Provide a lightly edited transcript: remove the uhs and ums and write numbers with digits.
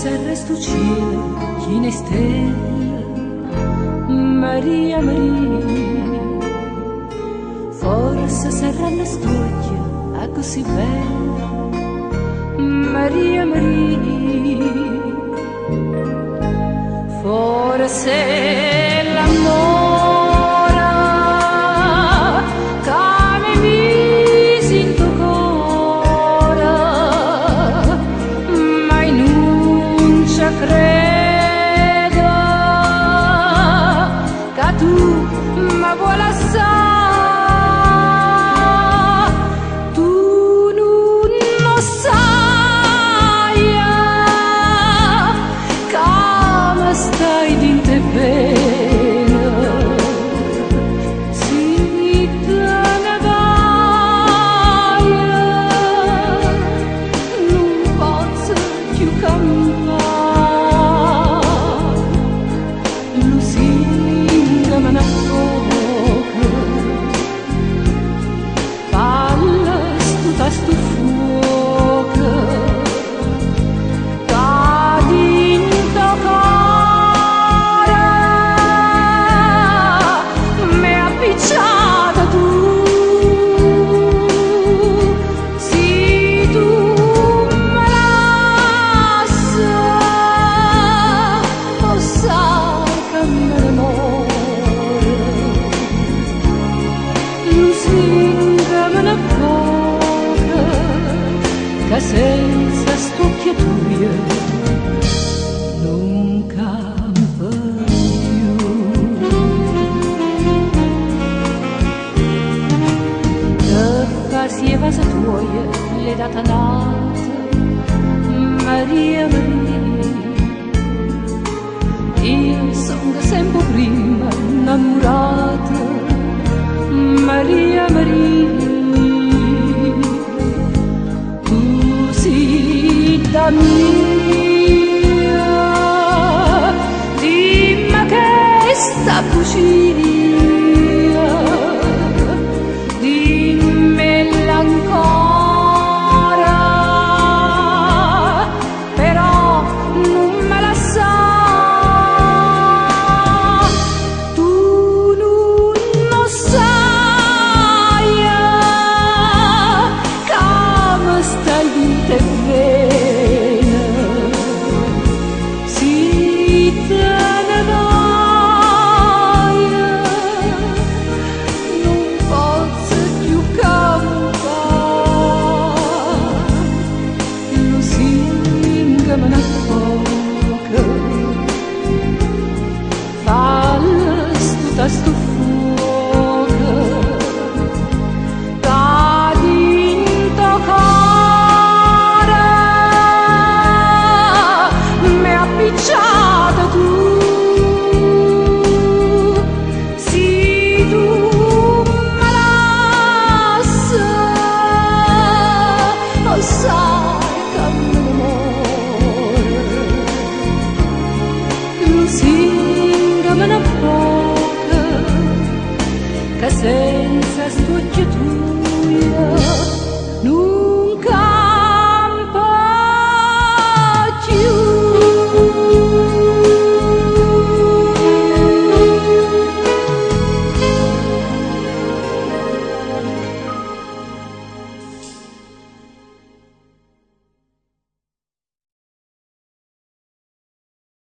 se resto cielo, chine stelle, Maria, Maria, forse sarà la storia a così bella, Maria, Maria, forse l'amore che mi mise in tuo cuore, ma non ci credo che tu mi vuoi lasciare. Stai dinte bene, si te ne vai, non posso più campare, lo singa me ne poco, parla sta sto fuoco, che senza stocchiatoie non campa più. Che farsi e vasa tuoie le data nata, Maria, Maria, io sono sempre prima innamorata, Maria, Maria, da mia, dimmi che sta cucina